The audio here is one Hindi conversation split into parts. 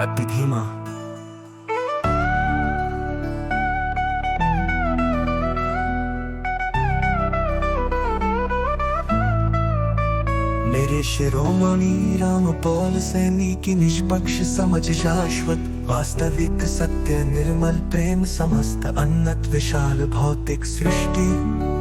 अति धीमा। मेरे शिरोमणि रामपौल सैनी की निष्पक्ष समझ शाश्वत वास्तविक सत्य निर्मल प्रेम समस्त अन्नत विशाल भौतिक सृष्टि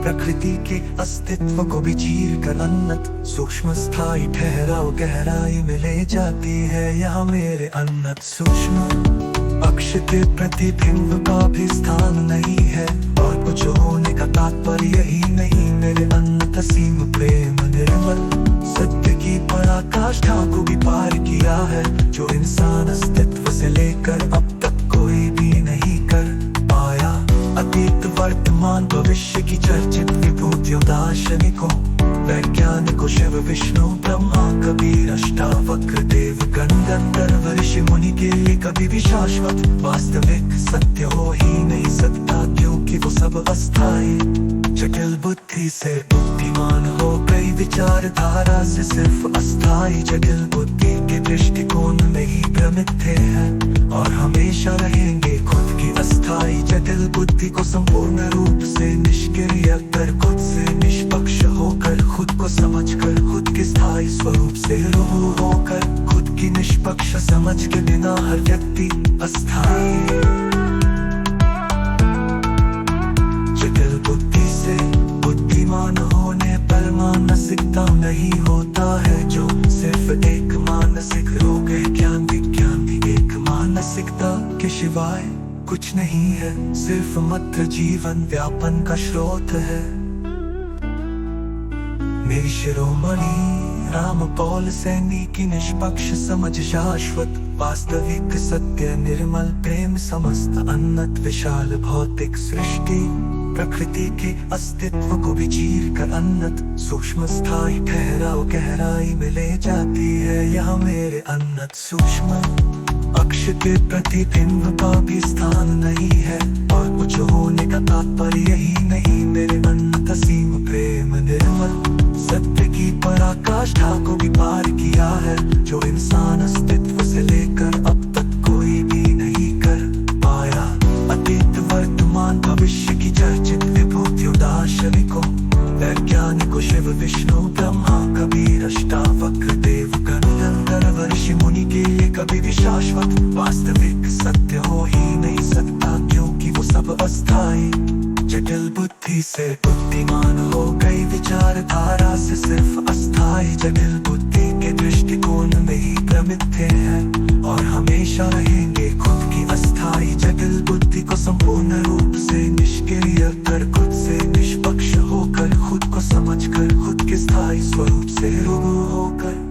प्रकृति के अस्तित्व को भी चीर कर अन्नत सूक्ष्म स्थायी ठहराव गहराई में ले जाती है। यह मेरे अन्नत सूक्ष्म अक्ष के प्रतिबिंब का भी स्थान नहीं है और कुछ होने का तात्पर्य ही नहीं। मेरे अन्नत असीम प्रेम निर्मल सत्य की पराकाष्ठा को भी पार किया है, जो इंसान अस्तित्व से लेकर अब तक कोई भी नहीं कर पाया। अतीत वर्तमान भविष्य की चर्चित विभूतियों दार्शनिकों वैज्ञानिकों शिव विष्णु ब्रह्मा कबीर अष्टावक्र देव गंधर्व ऋषि मुनि के लिए कभी भी शाश्वत वास्तविक सत्य हो ही नहीं सकता, क्योंकि वो सब अस्थायी जटिल बुद्धि से बुद्धिमान हो गई विचारधारा से सिर्फ अस्थायी जटिल बुद्धि के दृष्टिकोण में ही भ्रमित थे हैं और हमेशा रहेंगे। खुद की अस्थायी जटिल बुद्धि को संपूर्ण रूप से निष्क्रिय कर खुद से निष्पक्ष होकर खुद को समझकर खुद के स्थायी स्वरूप से रूबरू होकर खुद की निष्पक्ष समझ के बिना हर व्यक्ति अस्थायी जटिल बुद्धि से बुद्धिमान होने पर मानसिकता नहीं होता है, जो सिर्फ एक मानसिक रोग है। ज्ञान विज्ञान भी एक मानसिकता के सिवाय कुछ नहीं है, सिर्फ मात्र जीवन व्यापन का स्रोत है। मेरी शिरोमणि रामपौल सैनी की निष्पक्ष समझ शाश्वत वास्तविक सत्य निर्मल प्रेम समस्त अन्नत विशाल भौतिक सृष्टि प्रकृति के अस्तित्व को भी चीर कर अन्नत सूक्ष्म स्थायी ठहराव गहराई में ले जाती है। यह मेरे अन्नत सूक्ष्म अक्ष के प्रतिबिंब का भी स्थान नहीं है और कुछ होने का तात्पर्य ही नहीं। मेरे अन्नत असीम प्रेम निर्मल सत्य की पराकाष्ठा को भी पार किया है, जो इंसान अस्तित्व से लेकर अब तक कोई भी नहीं कर पाया। अतीत वर्तमान भविष्य की चर्चित विभूतियों दार्शनिकों वैज्ञानिकों शिव विष्णु ब्रह्मा कबीर अष्टावक्र देव गंधर्व ऋषि मुनि के लिए कभी भी शाश्वत वास्तविक सत्य हो ही नहीं सकता, क्योंकि वो सब अस्थायी जटिल बुद्धि से बुद्धिमान हो गई विचारधारा से सिर्फ अस्थायी जटिल बुद्धि के दृष्टिकोण में ही भ्रमित थे हैं और हमेशा रहेंगे। खुद की अस्थायी जटिल बुद्धि को संपूर्ण रूप से निष्क्रिय कर खुद से निष्पक्ष होकर खुद को समझकर खुद के स्थायी स्वरूप से रूबरू होकर